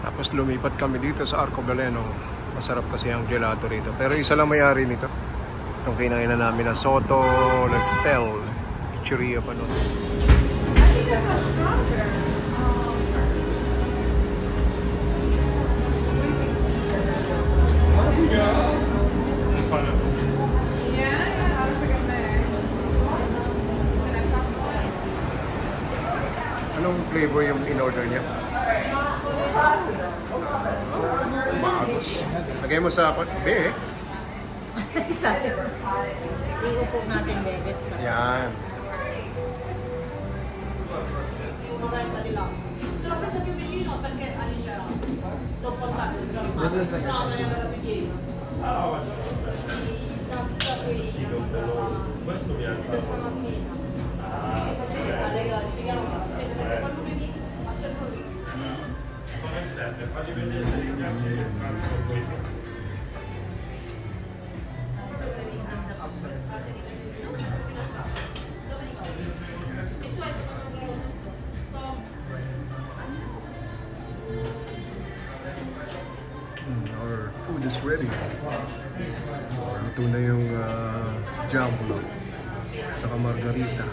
Tapos lumipat kami dito sa Arco Galeno. Masarap kasi ang gelato rito. Pero isa lang may-ari nito. Itong kinainan namin na Soto Lestel. Pizzeria pa nun. Anong flavor yung in-order niya? Bagos. Lagay mo sa be. Sabi ko. Iupo natin, bebet. Yan. Sono presa più vicino perché Alice non può stare questo mi alza come il 7 facci vedere se gli piace Our food is ready. Ito na yung jumbo saka margarita.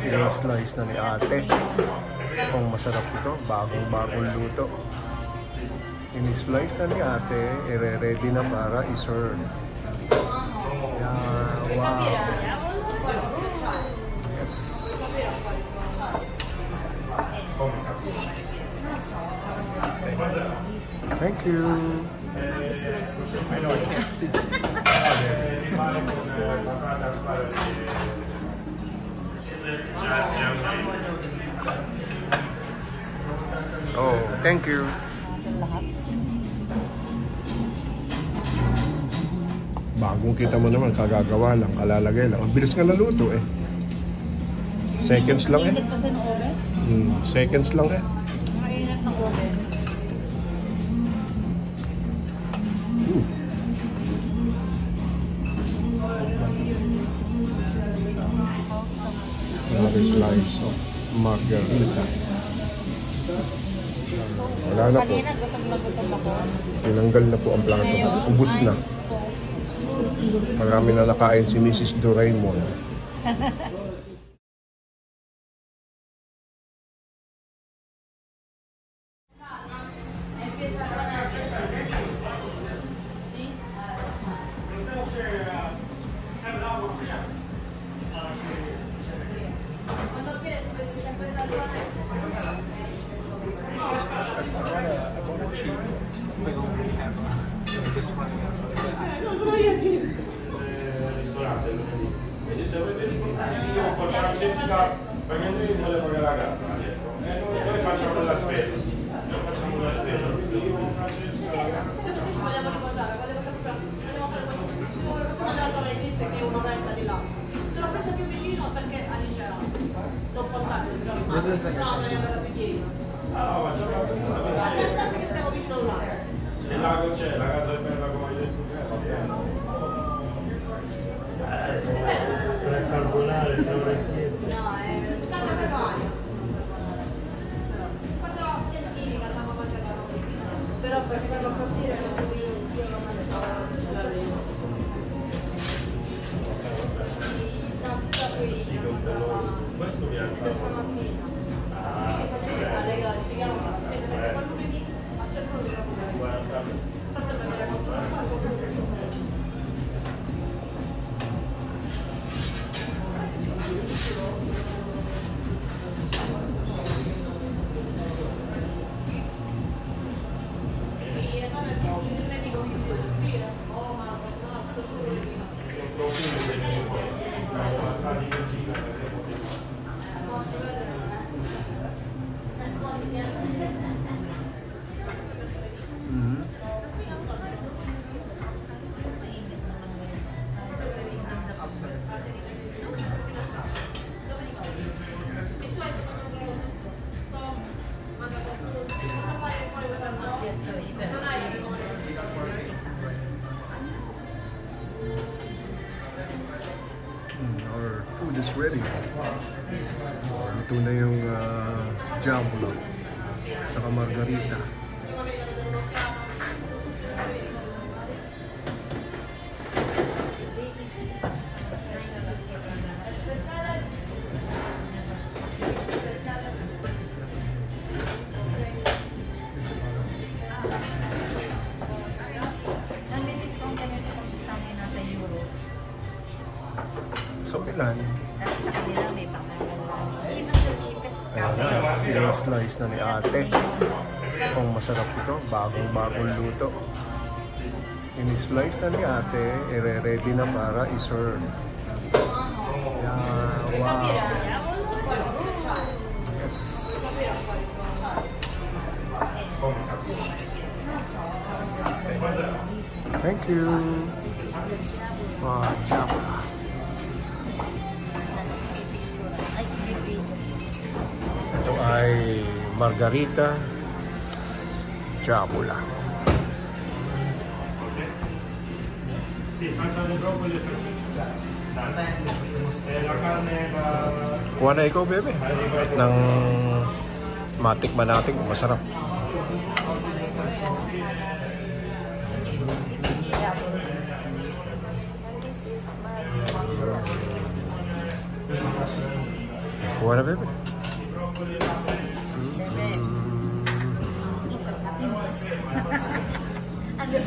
I-slice na ni ate. Kung masarap ito, bagong luto. I-slice na ni ate, i-ready na para i-serve. Wow! Yes! Thank you. I know I can't see. Oh, thank you. Bagong kita mo naman, kagagawa lang, kalalagay lang. Ang bilis nga naluto eh. Seconds lang eh. Seconds lang eh. Mainit ng oven. Another slice of margarita. Wala na po. Kanina, gutom ako. Tinanggal na po ang plato. Ubus na. Marami na nakain si Mrs. Doraemon. Perché noi vuole pagare la gara, noi facciamo la spesa, io Francesca ci vogliamo riposare, vogliamo andare a torre viste che è un'oretta di là. Sono presa più vicino perché Alice non può stare, no, devi andare a piedi. Guardate che stiamo vicino al lago. Il lago c'è, la casa è bella come hai detto te, va bene. Per calcolare il orecchietto. No, scambio per bagno. Quando è chimica stiamo mangiando la vista. Però per farlo capire che lui io lo mangio. Questo mi alza. Our food is ready. Luto na yung jamblo. Saka margarita. So, ilan? Sa kanila may pangalan. Even the cheapest Ayan na, slice na ni ate. Kung masarap ito, bagong luto. In-slice na ni ate, i-ready na para i-serve. Yeah, wow. Yes. Thank you. Wow, jamblo. Ito ay margarita jamblo. Sì, salsa di broccoli e salsiccia. La carne va... Kuha na ikaw, bebe. Nang matikman natin kung masarap. Kuha na, bebe.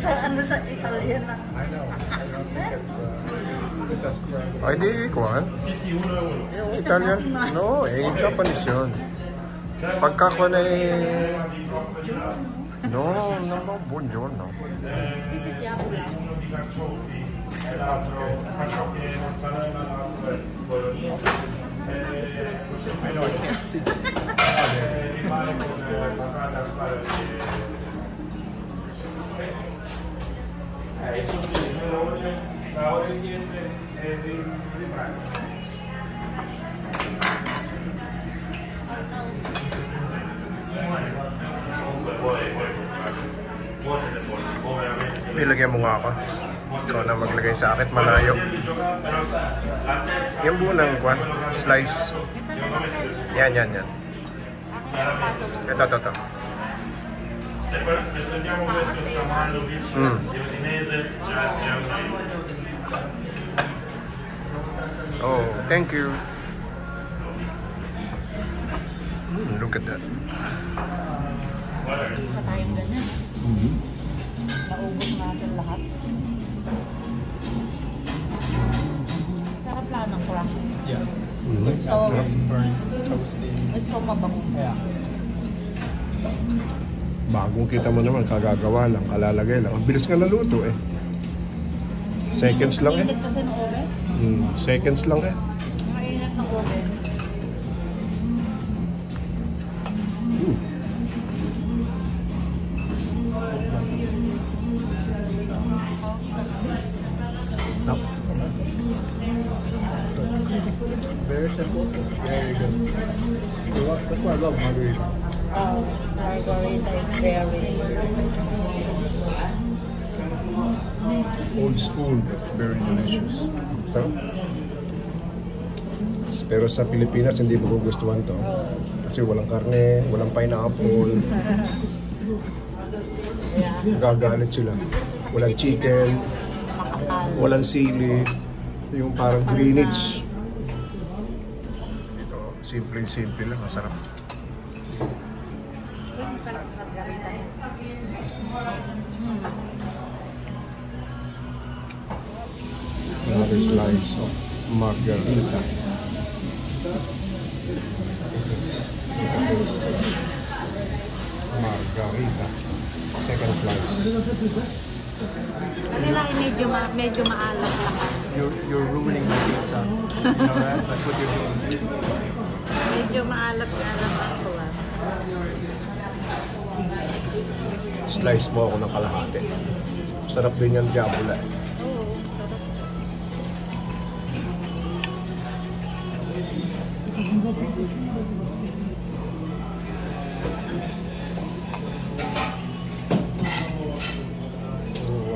Ano sa Italian na? Ay, di kuha. Sì, sì, uno e uno. Italian? No, Japanese yun. Pagka ko na No, buongiorno. This is Yabula. Uno di carciofi e l'altro carciofi e mozzarella, l'altro è bolognese. I know, I can't see. Rimane con patata, spaghetti. Sono la oriente e rimane. Comunque vuoi siete buoni, veramente. Ilagyan mo nga ako. Ikaw na maglagay sa akin, malayo. Yung buo ng kwan, slice. Yan. Ito. Se prendiamo questo Samanovic di Udinese, c'è un Oh, thank you. Look at that. Isa tayong ganyan. Naubos natin lahat. Sarap lang ng crack. Yeah. So, Burnt, toasty. it's so mabango. Yeah. Bagong kita mo naman, kagagawa lang, kalalagay lang. Ang bilis nga naluto eh. Seconds lang eh. Mainit kasi ng oven. Seconds lang eh. Mainit ng oven. Very simple. Very good. That's why I love margarita. Margarita is very... Old school, but very delicious. So, pero sa Pilipinas hindi mo gugustuhan to. Kasi walang karne, walang pineapple. Gagalit sila. Walang chicken, walang sili. Yung parang Greenwich. Ito, simple lang, masarap. Masarap margarita. Another slice of margarita. Margarita. Second slice. Kanila ay medyo maalat lang. You're ruining my pizza. You know that? That's what you're doing. Medyo maalat-alat ako. Slice mo ako ng kalahati. Sarap din yung jambula.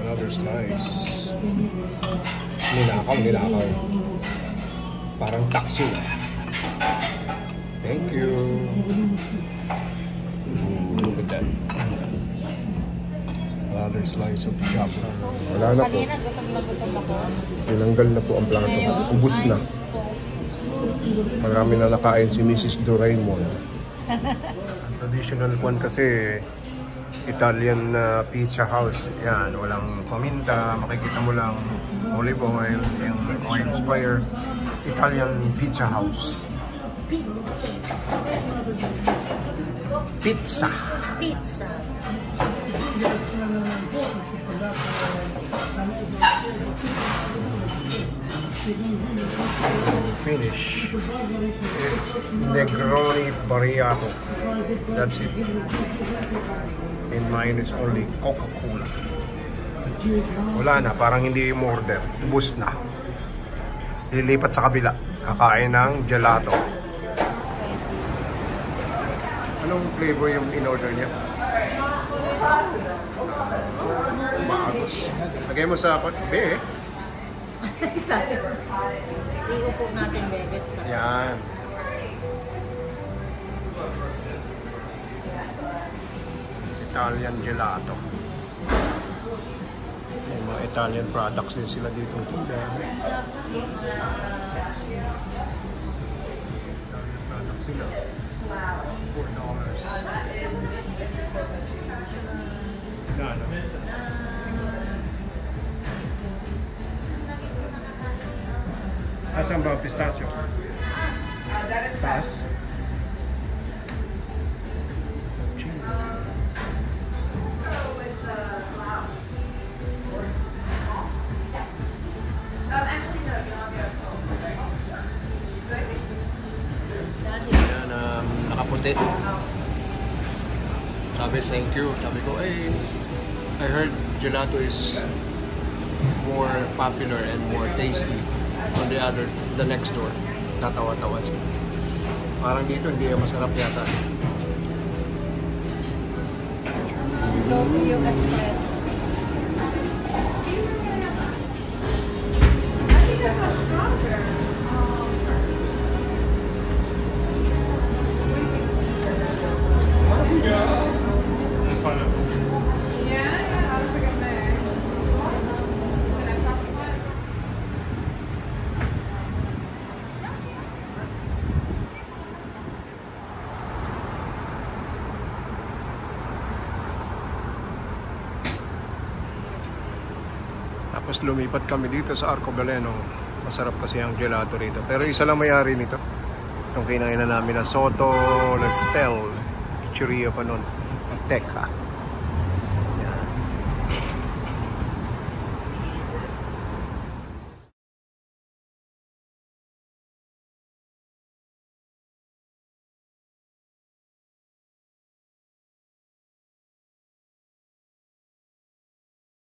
Another slice. Ninakaw. Parang taxi. Thank you. Look at that. Another slice of chop. Wala na po. Kanina, gutom na ako. Tinanggal na po ang plato. Ubus na. Marami na nakain si Mrs. Doraemon. Traditional one kasi Italian pizza house. Yan, walang paminta. Makikita mo lang olive oil, yung oil fire. Italian pizza house. Pizza. Pizza. Finish. It's Negroni Barriato. That's it. In mine is only Coca-Cola. Wala na, parang hindi yung order. Ubus na. Lilipat sa kabila. Kakain ng gelato. Anong flavor yung in-order niya? Bagos. Lagay mo sa be. Sabi ko. Iupo natin, bebet. Yan. Italian gelato. May mga Italian products din sila dito. Italian products sila. $4. Ano? Asan ba pistachio? Taas? Yan, nakaputi. Sabi, thank you. Sabi ko, I heard gelato is more popular and more tasty on the next door. Tatawa-tawa. Parang dito hindi masarap yata. Yung espresso. Tapos lumipat kami dito sa Arcobaleno. Masarap kasi ang gelato rito. Pero isa lang may-ari nito. Yung kinainan namin na Soto Lestel. Chiria pa nun. Teka.